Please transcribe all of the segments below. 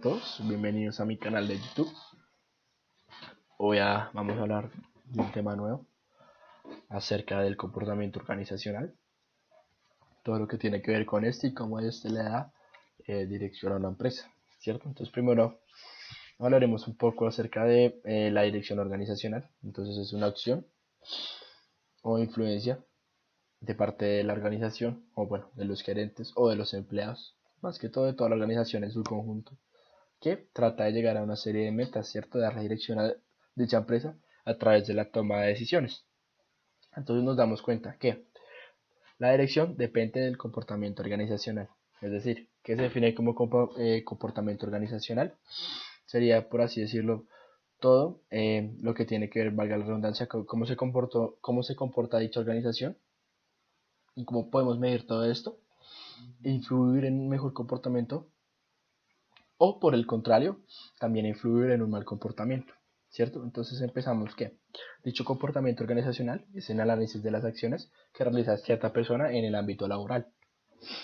Todos, bienvenidos a mi canal de YouTube. Vamos a hablar de un tema nuevo acerca del comportamiento organizacional, todo lo que tiene que ver con este y cómo este le da dirección a una empresa, ¿cierto? Entonces primero hablaremos un poco acerca de la dirección organizacional. Entonces es una acción o influencia de parte de la organización, o bueno, de los gerentes o de los empleados, más que todo de toda la organización en su conjunto, que trata de llegar a una serie de metas, ¿cierto? De darle dirección a dicha empresa a través de la toma de decisiones. Entonces nos damos cuenta que la dirección depende del comportamiento organizacional. Es decir, ¿qué se define como comportamiento organizacional? Sería, por así decirlo, todo lo que tiene que ver, valga la redundancia, cómo se comporta dicha organización y cómo podemos medir todo esto e influir en un mejor comportamiento o por el contrario, también influir en un mal comportamiento, ¿cierto? Entonces empezamos que dicho comportamiento organizacional es el análisis de las acciones que realiza cierta persona en el ámbito laboral.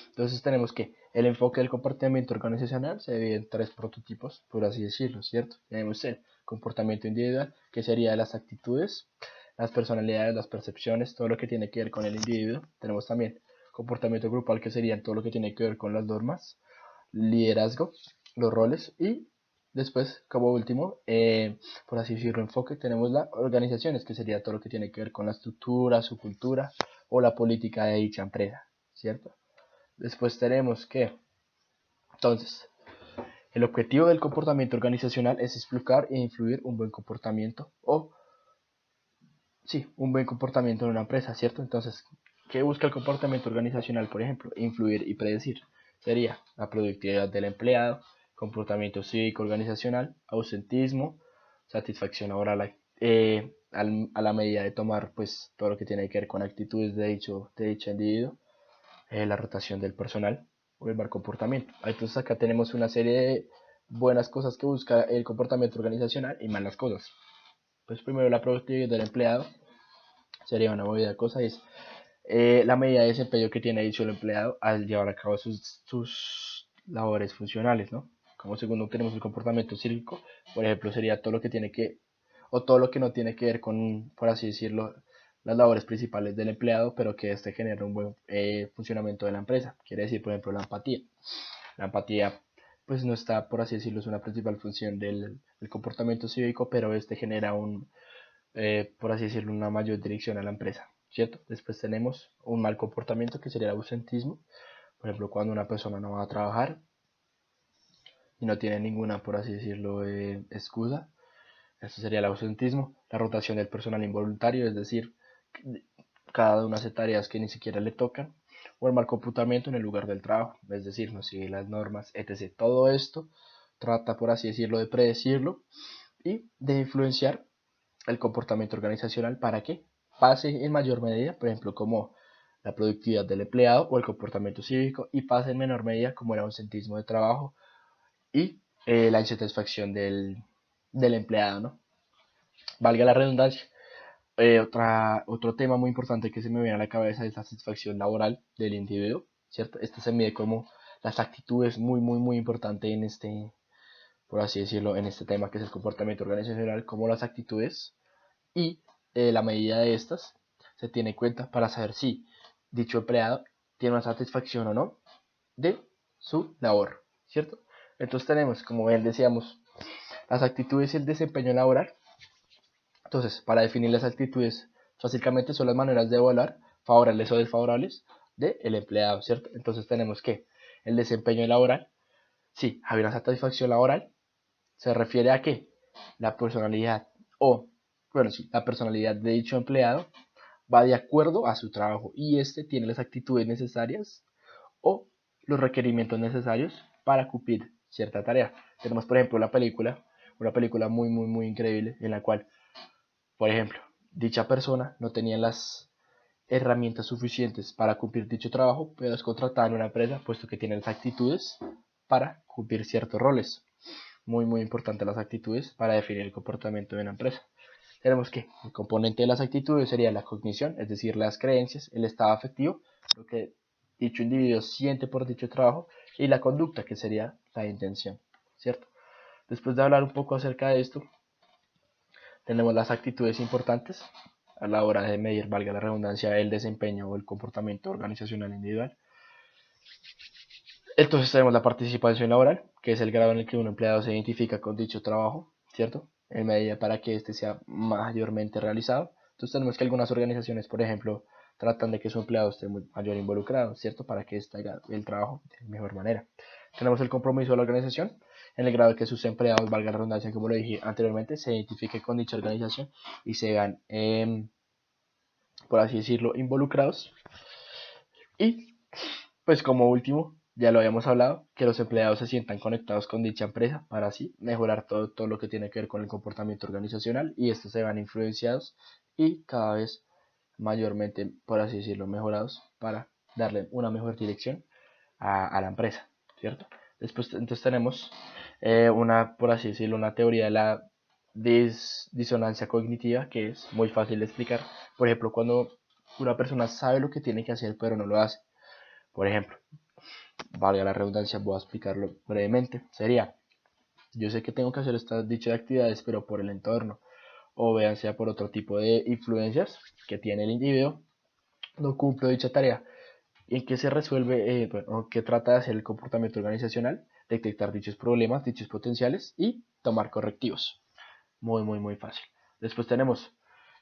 Entonces tenemos que el enfoque del comportamiento organizacional se divide en tres prototipos, por así decirlo, ¿cierto? Tenemos el comportamiento individual, que sería las actitudes, las personalidades, las percepciones, todo lo que tiene que ver con el individuo. Tenemos también comportamiento grupal, que sería todo lo que tiene que ver con las normas, liderazgo, los roles y después, como último, por así decirlo, enfoque, tenemos las organizaciones, que sería todo lo que tiene que ver con la estructura, su cultura o la política de dicha empresa, ¿cierto? Después tenemos que, entonces, el objetivo del comportamiento organizacional es explicar e influir un buen comportamiento o, sí, un buen comportamiento en una empresa, ¿cierto? Entonces, ¿qué busca el comportamiento organizacional? Por ejemplo, influir y predecir. Sería la productividad del empleado, comportamiento cívico organizacional, ausentismo, satisfacción laboral a la medida de tomar pues todo lo que tiene que ver con actitudes de dicho individuo, la rotación del personal o el mal comportamiento. Entonces acá tenemos una serie de buenas cosas que busca el comportamiento organizacional y malas cosas. Pues primero la productividad del empleado sería una movida cosa y es la medida de desempeño que tiene dicho el empleado al llevar a cabo sus labores funcionales, ¿no? Como segundo tenemos el comportamiento cívico, por ejemplo, sería todo lo que tiene que, o todo lo que no tiene que ver con, por así decirlo, las labores principales del empleado, pero que este genera un buen funcionamiento de la empresa. Quiere decir, por ejemplo, la empatía. La empatía, pues no está, por así decirlo, es una principal función del comportamiento cívico, pero este genera por así decirlo, una mayor dirección a la empresa, ¿cierto? Después tenemos un mal comportamiento que sería el ausentismo, por ejemplo, cuando una persona no va a trabajar y no tiene ninguna, por así decirlo, excusa, eso sería el ausentismo. La rotación del personal involuntario, es decir, cada uno hace tareas que ni siquiera le tocan, o el mal comportamiento en el lugar del trabajo, es decir, no sigue las normas, etc. Todo esto trata, por así decirlo, de predecirlo y de influenciar el comportamiento organizacional para que pase en mayor medida, por ejemplo, como la productividad del empleado o el comportamiento cívico, y pase en menor medida como el ausentismo de trabajo y la insatisfacción del empleado, ¿no? Valga la redundancia. Otro tema muy importante que se me viene a la cabeza es la satisfacción laboral del individuo, ¿cierto? Esta se mide como las actitudes muy importante en este, por así decirlo, en este tema que es el comportamiento organizacional, como las actitudes y la medida de estas se tiene en cuenta para saber si dicho empleado tiene una satisfacción o no de su labor, ¿cierto? Entonces tenemos, como bien decíamos, las actitudes y el desempeño laboral. Entonces, para definir las actitudes, básicamente son las maneras de evaluar favorables o desfavorables del empleado, ¿cierto? Entonces tenemos que el desempeño laboral, sí, hay una satisfacción laboral, se refiere a que la personalidad o, bueno, sí, la personalidad de dicho empleado va de acuerdo a su trabajo y este tiene las actitudes necesarias o los requerimientos necesarios para cumplir cierta tarea. Tenemos, por ejemplo, una película muy increíble en la cual, por ejemplo, dicha persona no tenía las herramientas suficientes para cumplir dicho trabajo, pero es contratada en una empresa puesto que tiene las actitudes para cumplir ciertos roles. Muy importante las actitudes para definir el comportamiento de una empresa. Tenemos que el componente de las actitudes sería la cognición, es decir, las creencias, el estado afectivo, lo que dicho individuo siente por dicho trabajo, y la conducta, que sería la intención. ¿cierto? Después de hablar un poco acerca de esto, tenemos las actitudes importantes a la hora de medir, valga la redundancia, el desempeño o el comportamiento organizacional individual. Entonces tenemos la participación laboral, que es el grado en el que un empleado se identifica con dicho trabajo, ¿cierto? En medida para que éste sea mayormente realizado. Entonces tenemos que algunas organizaciones, por ejemplo, tratan de que su empleado esté mayor involucrado, ¿cierto? Para que éste haga el trabajo de mejor manera. Tenemos el compromiso de la organización, en el grado de que sus empleados, valga la redundancia, como lo dije anteriormente, se identifiquen con dicha organización y se vean, por así decirlo, involucrados. Y pues como último, ya lo habíamos hablado, que los empleados se sientan conectados con dicha empresa para así mejorar todo lo que tiene que ver con el comportamiento organizacional y estos se van influenciados y cada vez mayormente, por así decirlo, mejorados para darle una mejor dirección a la empresa, ¿cierto? Después entonces tenemos por así decirlo, una teoría de la disonancia cognitiva que es muy fácil de explicar. Por ejemplo, cuando una persona sabe lo que tiene que hacer pero no lo hace. Por ejemplo, valga la redundancia, voy a explicarlo brevemente. Sería, yo sé que tengo que hacer estas dichas actividades, pero por el entorno, o vean sea por otro tipo de influencias que tiene el individuo, no cumplo dicha tarea. ¿Y en qué se resuelve, bueno, qué trata de hacer el comportamiento organizacional? Detectar dichos problemas, dichos potenciales y tomar correctivos. Muy fácil. Después tenemos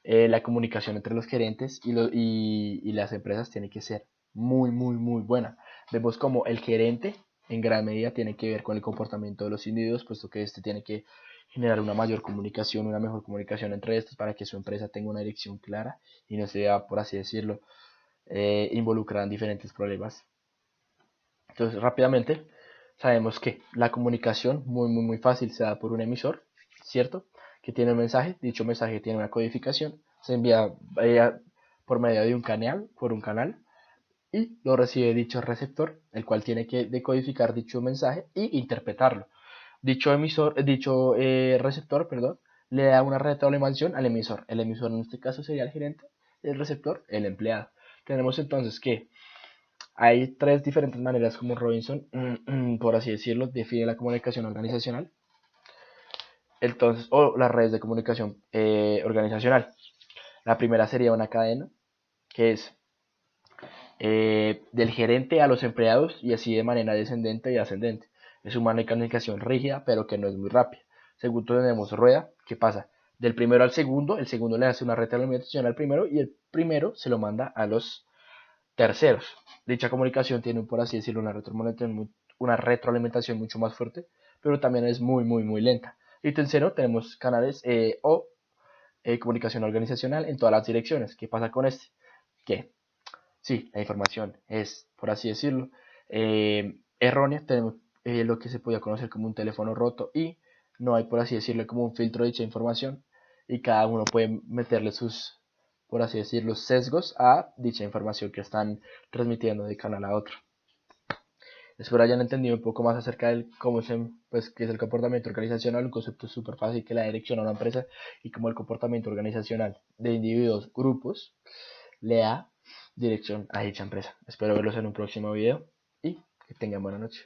la comunicación entre los gerentes y las empresas tiene que ser muy buena. Vemos como el gerente en gran medida tiene que ver con el comportamiento de los individuos, puesto que este tiene que generar una mayor comunicación, una mejor comunicación entre estos para que su empresa tenga una dirección clara y no sea, por así decirlo, involucrada en diferentes problemas. Entonces, rápidamente, sabemos que la comunicación muy fácil se da por un emisor, ¿cierto? Que tiene un mensaje, dicho mensaje tiene una codificación, se envía por medio de un canal, y lo recibe dicho receptor, el cual tiene que decodificar dicho mensaje y interpretarlo. Dicho receptor, perdón, le da una retroalimentación al emisor. El emisor en este caso sería el gerente, el receptor, el empleado. Tenemos entonces que hay tres diferentes maneras como Robinson, por así decirlo, define la comunicación organizacional. Entonces, o las redes de comunicación organizacional. La primera sería una cadena, que es del gerente a los empleados y así de manera descendente y ascendente. Es una comunicación rígida, pero que no es muy rápida. Segundo tenemos rueda, ¿qué pasa? Del primero al segundo, el segundo le hace una retroalimentación al primero y el primero se lo manda a los terceros. Dicha comunicación tiene, por así decirlo, una retroalimentación mucho más fuerte, pero también es muy lenta. Y tercero, tenemos canales o comunicación organizacional en todas las direcciones. ¿Qué pasa con este? Que sí, la información es, por así decirlo, errónea. Tenemos lo que se podría conocer como un teléfono roto y no hay, por así decirlo, como un filtro de dicha información y cada uno puede meterle sus, por así decirlo, sesgos a dicha información que están transmitiendo de canal a otro. Espero hayan entendido un poco más acerca de qué es el comportamiento organizacional, un concepto súper fácil que la dirección a una empresa y cómo el comportamiento organizacional de individuos, grupos, le da dirección a dicha empresa. Espero verlos en un próximo video y que tengan buena noche.